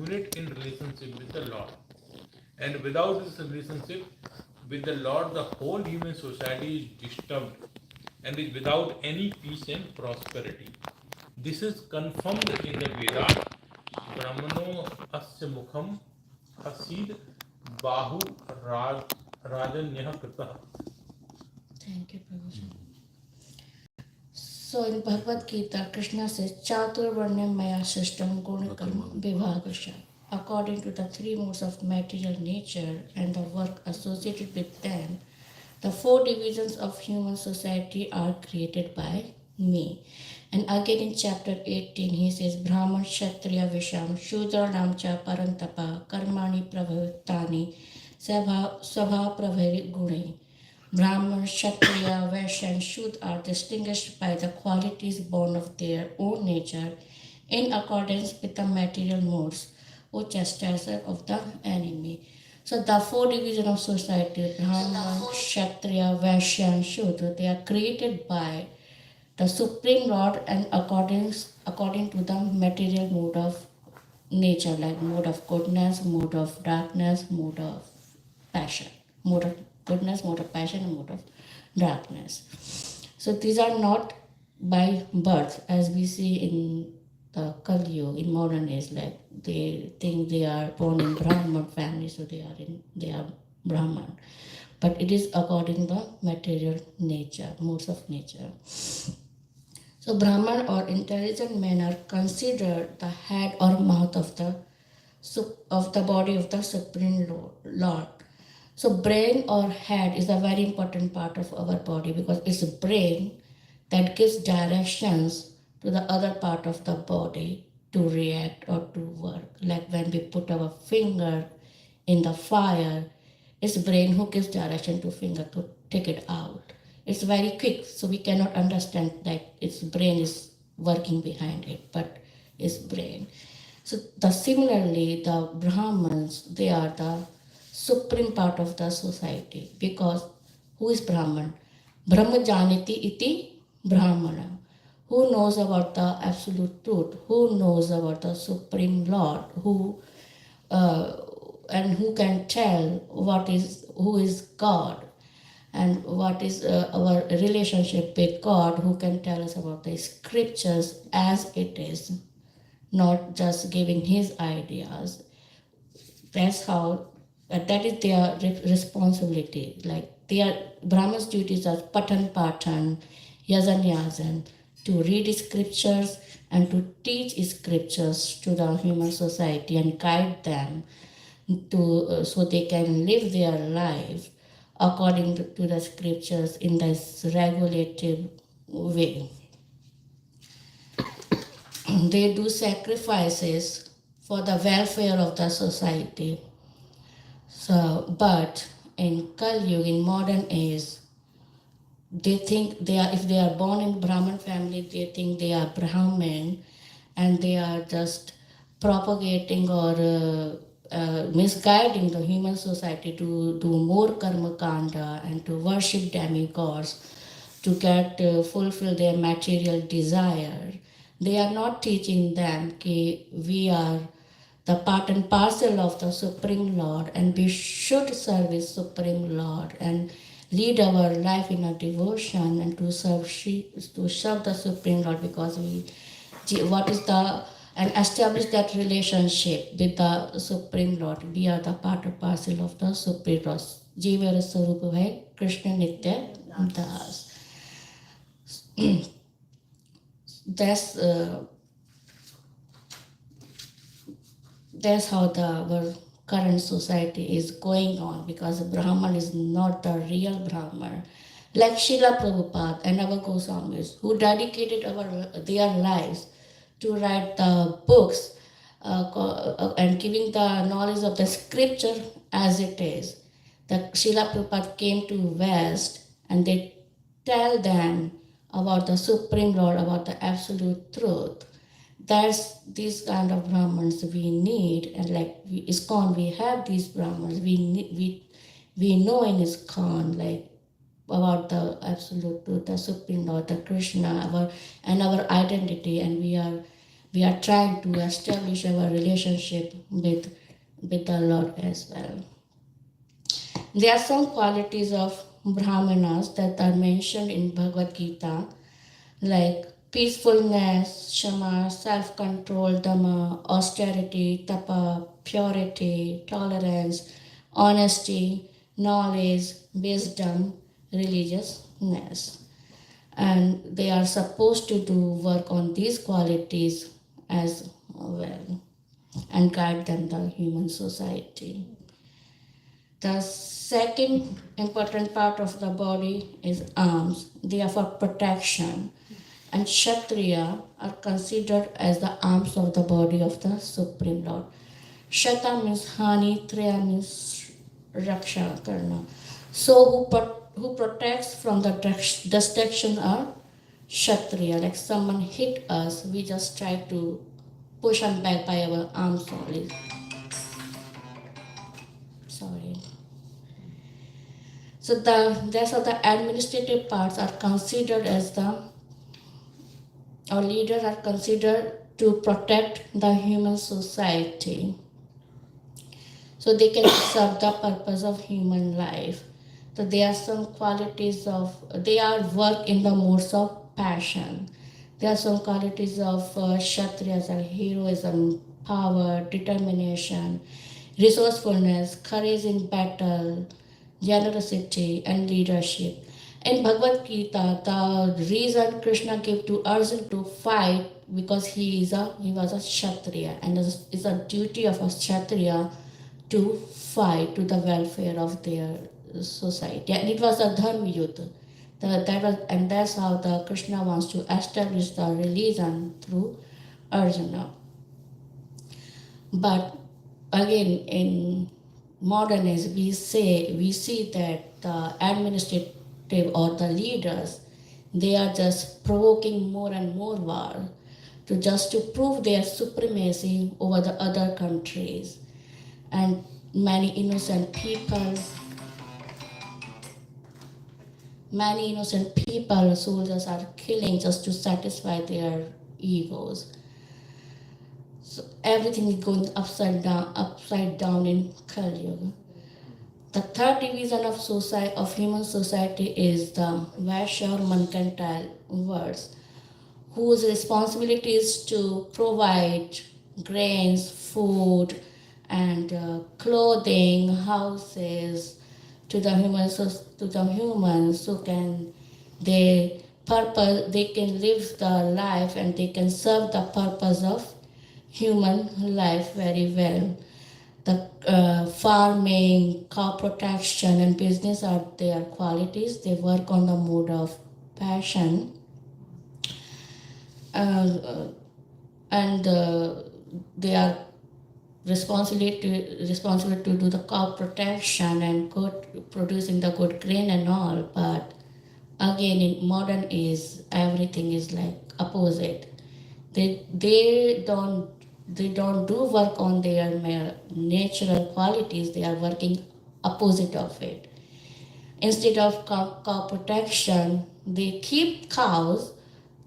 accurate in relationship with the Lord. And without this relationship with the Lord, the whole human society is disturbed and is without any peace and prosperity. This is confirmed in the Vedas. Brahmano asya mukham hasid bahu raj rajanyah krita. Thank you, Prabhuji. So in Bhagavad Gita, Krishna says, Chaturvarnyam maya system gunikam vibhagasha. According to the three modes of material nature and the work associated with them, the four divisions of human society are created by me. And again in chapter 18, he says, Brahman, Kshatriya, Visham, Shudra, Namcha, Parantapa, Karmani, Prabhavitani, Sabha, Prabhavi, Gune. Brahman, Kshatriya, Vaishya, and Shudra are distinguished by the qualities born of their own nature in accordance with the material modes, O chastiser of the enemy. So the four divisions of society, Brahman, Kshatriya, Vaishya, and Shudra, they are created by the Supreme Lord and according to the material mode of nature, like mode of goodness, mode of darkness, mode of passion, mode of goodness, mode of passion, and mode of darkness. So these are not by birth, as we see in the Kali Yuga, in modern age, like they think they are born in Brahman family, so they are Brahman. But it is according to the material nature, modes of nature. So Brahman or intelligent men are considered the head or mouth of the body of the Supreme Lord. So brain or head is a very important part of our body because it's a brain that gives directions to the other part of the body to react or to work. Like when we put our finger in the fire, it's brain who gives direction to finger to take it out. It's very quick, so we cannot understand that its brain is working behind it, but it's brain. So similarly, the Brahmins, they are the supreme part of the society because who is Brahman? Brahma janiti iti Brahmana. Who knows about the absolute truth? Who knows about the Supreme Lord? And who can tell who is God and what is our relationship with God? Who can tell us about the scriptures as it is, not just giving his ideas. That's how that is their responsibility. Like their Brahma's duties are patan, yazan, to read scriptures and to teach scriptures to the human society and guide them to so they can live their life according to the scriptures in this regulative way. They do sacrifices for the welfare of the society. So, but in Kali Yuga, in modern age, they think if they are born in Brahmin family, they think they are Brahmin, and they are just propagating or misguiding the human society to do more karma kanda and to worship demigods to get fulfill their material desire. They are not teaching them that we are the part and parcel of the Supreme Lord and we should serve the Supreme Lord and lead our life in a devotion and to serve the Supreme Lord because and establish that relationship with the Supreme Lord. We are the part and parcel of the Supreme Lord. Jiva Sarupa Bhai Krishna Nitya Das. That's how our current society is going on because Brahman is not the real Brahman. Like Srila Prabhupada and our Goswamis who dedicated their lives to write the books and giving the knowledge of the scripture as it is. The Srila Prabhupada came to West and they tell them about the Supreme Lord, about the absolute truth. That's these kind of Brahmins we need, and like ISKCON, we have these Brahmins. We know in ISKCON like about the absolute truth, the Supreme Lord, the Krishna, our identity, and we we are trying to establish our relationship with the Lord as well. There are some qualities of Brahmanas that are mentioned in Bhagavad Gita, like peacefulness, shama, self-control, dhamma, austerity, tapa, purity, tolerance, honesty, knowledge, wisdom, religiousness. And they are supposed to do work on these qualities as well and guide them the human society. The second important part of the body is arms. They are for protection. And Kshatriya are considered as the arms of the body of the Supreme Lord. Shata means Hani, Triya means Raksha Karna. So who protects from the destruction are Kshatriya. Like someone hit us, we just try to push them back by our arms only. Sorry. So that's how the administrative parts are considered as our leaders are considered to protect the human society. So they can serve the purpose of human life. So there are some qualities of, they are work in the modes of passion. There are some qualities of Kshatriyas are heroism, power, determination, resourcefulness, courage in battle, generosity, and leadership. In Bhagavad Gita, the reason Krishna gave to Arjuna to fight because he was a Kshatriya, and it's a duty of a Kshatriya to fight to the welfare of their society. And it was a dharma yuddha. And that's how the Krishna wants to establish the religion through Arjuna. But again, in modern age, we see that the administrative or the leaders, they are just provoking more and more war to prove their supremacy over the other countries. And many innocent people, soldiers are killing just to satisfy their egos. So everything is going upside down in Kali Yuga. The third division of human society is the Vaishya or mercantile words, whose responsibility is to provide grains, food, and clothing, houses to the humans, who can they can live the life and they can serve the purpose of human life very well. The farming, cow protection, and business are their qualities. They work on the mode of passion. And they are responsible to do the cow protection and producing the good grain and all. But again, in modern age, everything is like opposite. They don't do work on their natural qualities. They are working opposite of it. Instead of cow protection, they keep cows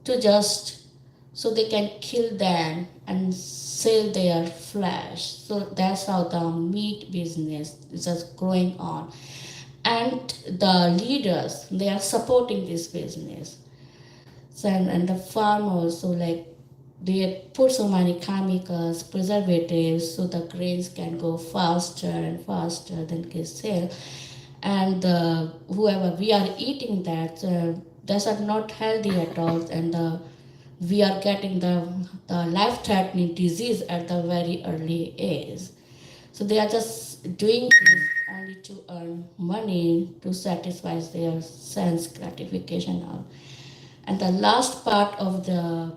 to just so they can kill them and sell their flesh. So that's how the meat business is just growing on. And the leaders, they are supporting this business. So, and the farmers, so like they put so many chemicals, preservatives, so the grains can go faster and faster than can sell. And whoever we are eating that, those are not healthy at all, and we are getting the life-threatening disease at the very early age. So they are just doing this only to earn money to satisfy their sense gratification. And the last part of the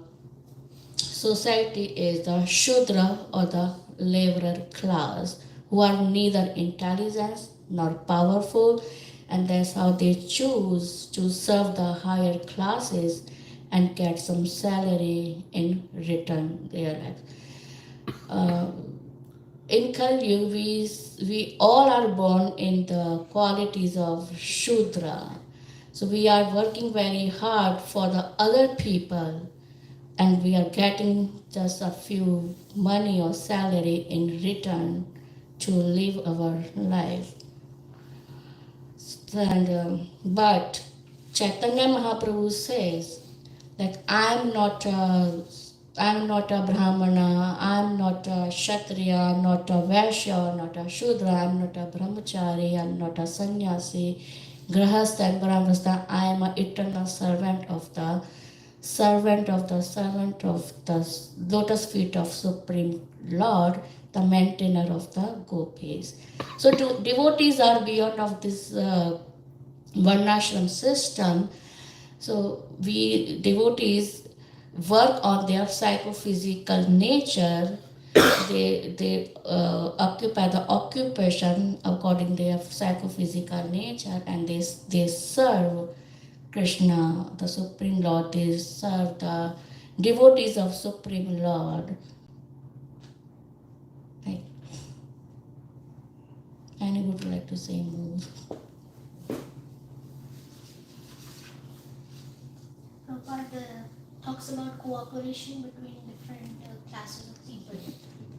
society is the Shudra or the laborer class, who are neither intelligent nor powerful, and that's how they choose to serve the higher classes and get some salary in return their life. In Kali Yuga, we all are born in the qualities of Shudra. So we are working very hard for the other people and we are getting just a few money or salary in return to live our life. But Chaitanya Mahaprabhu says that I'm not a Brahmana, I'm not a Kshatriya, not a Vaishya, not a Shudra, I'm not a Brahmachari, I'm not a Sannyasi, Grahastha and Brahmastha. I am an eternal servant of the lotus feet of Supreme Lord, the maintainer of the gopis. So devotees are beyond of this varnashram system. So we devotees work on their psychophysical nature. They occupy the occupation according to their psychophysical nature, and they serve Krishna, the Supreme Lord. They serve the devotees of Supreme Lord. Right. Any would like to say more? Prabhupada talks about cooperation between different classes of people.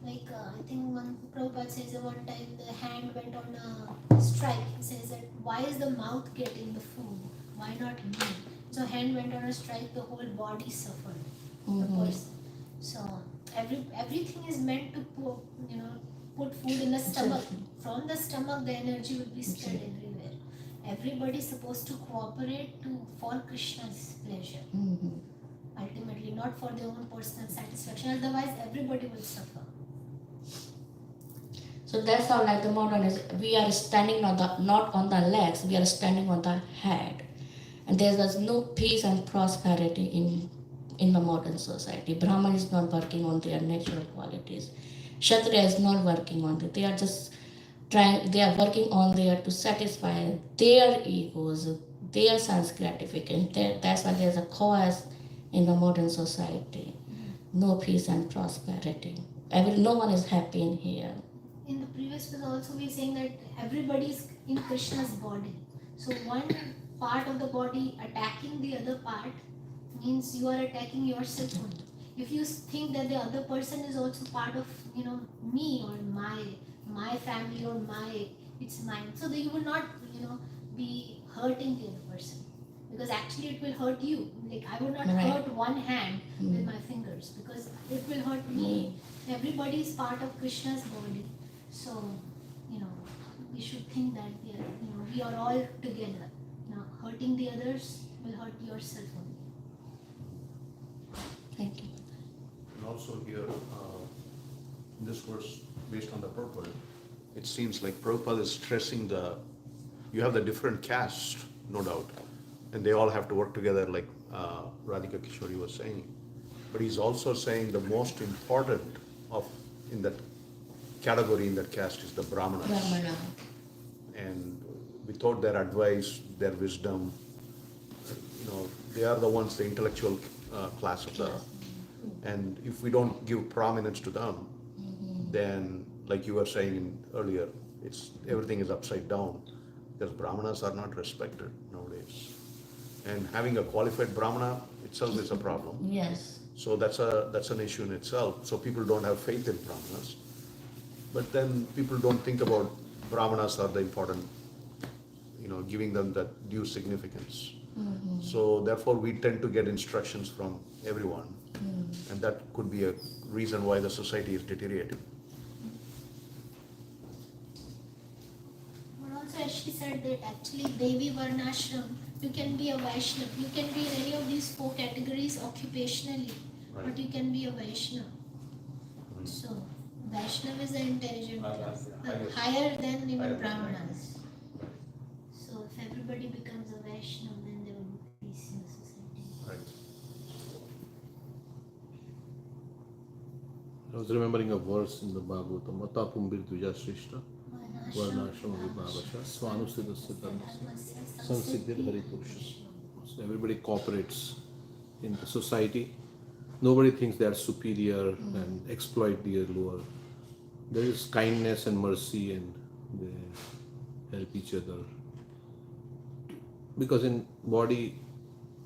Like I think one Prabhupada says that one time the hand went on a strike. He says that why is the mouth getting the food? Why not me? So hand went on a strike, the whole body suffered. The person. So everything is meant to put food in the stomach. From the stomach, the energy will be spread everywhere. Everybody is supposed to cooperate for Krishna's pleasure. Ultimately, not for their own personal satisfaction. Otherwise, everybody will suffer. So that's how, like the modern is, we are standing not on the legs, we are standing on the head. And there's no peace and prosperity in the modern society. Brahman is not working on their natural qualities. Kshatriya is not working on it. They are just they are working on there to satisfy their egos, their sense gratification. That's why there's a chaos in the modern society. No peace and prosperity. No one is happy in here. In the previous verse also we are saying that everybody is in Krishna's body. So one part of the body attacking the other part means you are attacking yourself only. If you think that the other person is also part of me or my family or it's mine, so that you will not be hurting the other person, because actually it will hurt you. Like I would not hurt one hand with my fingers because it will hurt me. Everybody is part of Krishna's body, so we should think that we are all together. Hurting the others will hurt yourself only. Thank you. And also here, in this verse, based on the purport, it seems like Prabhupada is stressing you have the different castes, no doubt, and they all have to work together like Radhika Kishori was saying. But he's also saying the most important in that category, in that caste, is the Brahmanas. Brahmana. And without their advice, their wisdom, they are the ones, the intellectual class of the. And if we don't give prominence to them, then, like you were saying earlier, everything is upside down, because Brahmanas are not respected nowadays. And having a qualified Brahmana itself is a problem. Yes. So that's an issue in itself. So people don't have faith in Brahmanas. But then people don't think about Brahmanas are the important, giving them that due significance. So therefore we tend to get instructions from everyone. And that could be a reason why the society is deteriorating. But also, as she said, that actually Devi Varnashram, you can be a Vaishnava. You can be in any of these 4 categories occupationally, Right. but you can be a Vaishnava. So, Vaishnava is an intelligent class, higher than even Brahmanas. So, if everybody becomes a Vaishnava, then there will be peace in the society. Right. I was remembering a verse in the Bhagavatam, Mata Pumbir Dvija Shrishta, Varnashram Vibhavasha, Swanusthidasya Dharmasya, Sansiddhir Hare Krishna. So everybody cooperates in the society. Nobody thinks they are superior and exploit the lower. There is kindness and mercy, and they help each other. Because in body,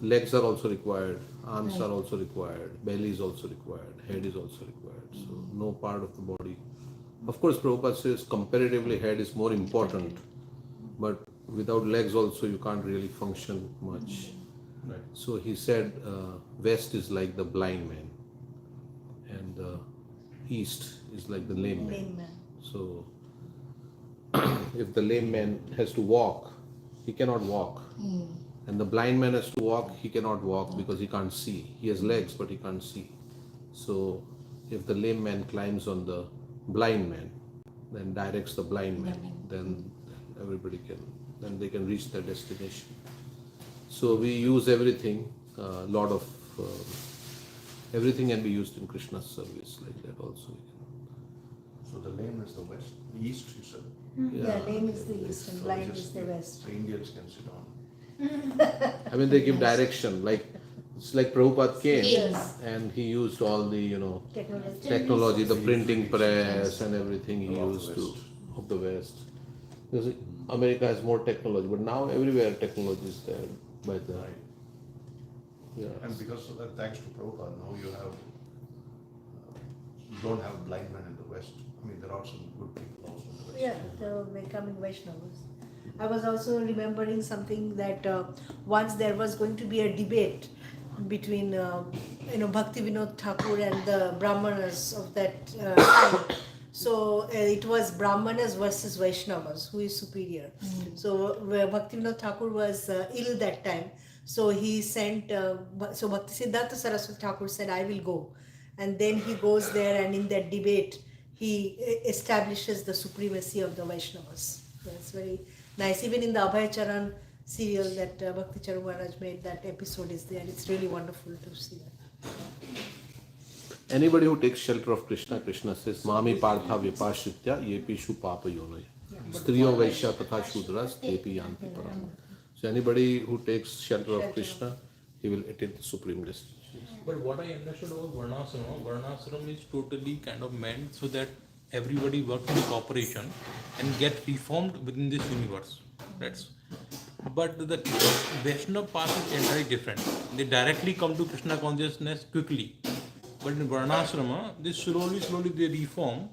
legs are also required, arms are also required, belly is also required, head is also required. So no part of the body. Of course, Prabhupada says comparatively head is more important, but without legs also you can't really function much. Right. So he said west is like the blind man and east is like the lame man. So if the lame man has to walk, he cannot walk. And the blind man has to walk, he cannot walk because he can't see. He has legs but he can't see. So if the lame man climbs on the blind man, then directs the blind man, then everybody can, then they can reach their destination. So we use everything, lot of everything can be used in Krishna's service like that also. So the lame is the west, the east, you said. Yeah, lame is the east and So blind just is the west. The Indians can sit on. I mean, they give direction. Like it's like Prabhupada came Yes. and he used all the Technology. the printing press and everything he Of the used to West. of the West. Because America has more technology, but now everywhere technology is there by the Right. yeah. And because of that, thanks to Prabhupada, now you have, you don't have blind men in the west. I mean, there are some good people also in the west. Yeah, they were becoming Vaishnavas. I was also remembering something that once there was going to be a debate between Bhakti Vinod Thakur and the Brahmanas of that time. So it was Brahmanas versus Vaishnavas, who is superior. So Bhakti Vinod Thakur was ill that time. So he sent, so Bhakti Siddhartha Saraswati Thakur said, I will go. And then he goes there and in that debate, he establishes the supremacy of the Vaishnavas. That's very nice. Even in the Abhay Charan serial that Bhakti Charu Maharaj made, that episode is there. It's really wonderful to see that. Anybody who takes shelter of Krishna, Krishna says, Mami Partha Vipashritya Yepishu Papa Yonaya. Striyo Vaishya Tatha Shudras Tepi Yanti Param. So anybody who takes shelter of Krishna, he will attain the supreme destination. But what I understood about Varnashram is totally kind of meant so that everybody works in cooperation and get reformed within this universe. That's but the Vaishnava path is entirely different. They directly come to Krishna consciousness quickly. But in Varnashrama, they slowly they reform,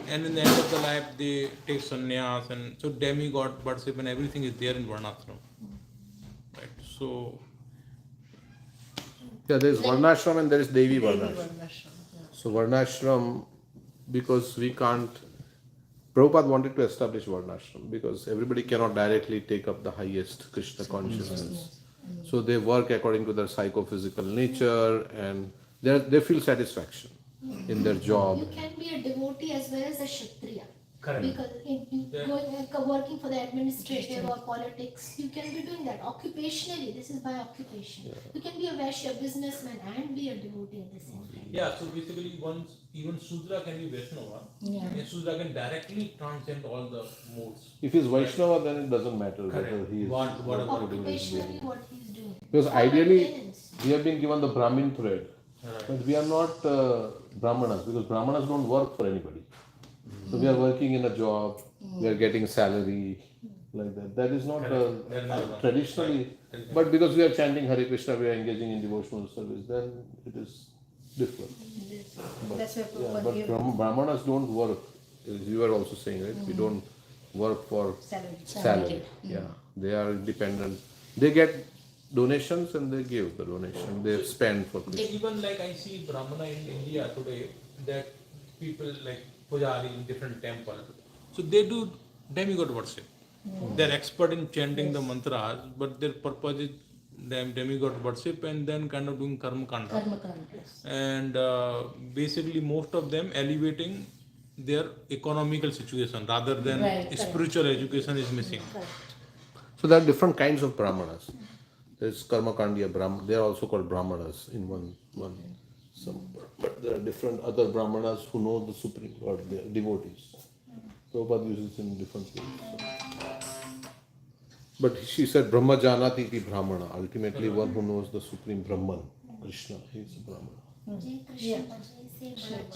and in the end of the life they take sannyas, and so demigod worship and everything is there in Varnashram. Right. So Yeah, there is Varnashram and there is Devi Varnashram. Varnashram, yeah. So Varnashram, because we can't, Prabhupada wanted to establish Varnashram because everybody cannot directly take up the highest Krishna consciousness. So they work according to their psychophysical nature and they feel satisfaction in their job. You can be a devotee as well as a Kshatriya. Correct. Because working for the administrative or politics, you can be doing that occupationally. This is by occupation. You can be a Vaishya, businessman, and be a devotee at the same time. yeah, so basically once even Sudra can be Vaishnava, Yeah. and Sudra can directly transcend all the modes. If he's Vaishnava, then it doesn't matter whether Correct. he is Whatever doing his Occupationally, daily. what he's doing. Because For ideally, maintenance. we have been given the Brahmin thread, Right. but we are not Brahmanas because Brahmanas don't work for anybody. So we are working in a job, we are getting salary, like that. That is not Correct. That is not traditionally, Right. but because we are chanting Hare Krishna, we are engaging in devotional service, then it is different. But, That's why yeah, Prabhupada but gave Brahmanas don't work, as you were also saying, right? We don't work for salary. salary. Yeah, they are independent. They get donations and they give the donation. They spend for Krishna. Even like I see Brahmana in India today, that people like Pujari in different temples, so they do demigod worship. They're expert in chanting the mantras, but their purpose is demigod worship and then kind of doing karma kanda. Karma kanda. And basically most of them elevating their economical situation rather than Right, correct. spiritual education is missing. So there are different kinds of brahmanas. There's Karmakandiya Brahmanas. They are also called brahmanas in one. But there are different other brahmanas who know the supreme Lord, they are devotees. Prabhupada uses in different ways. But she said Brahma Janati iti Brahmana. Ultimately, one who knows the supreme Brahman, Krishna, he is a Brahmana. Jai Krishna, Jai Sai Bala.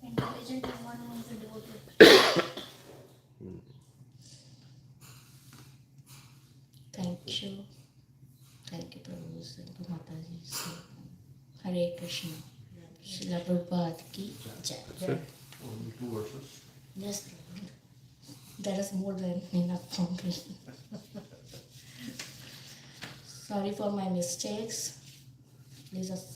Intelligent is one who is a devotee. Thank you. Thank you, Prabhupada. Krishna. Srila Prabhupada ki jai. That's it. Only 2 verses. Yes, that is more than enough for me. Sorry for my mistakes. Please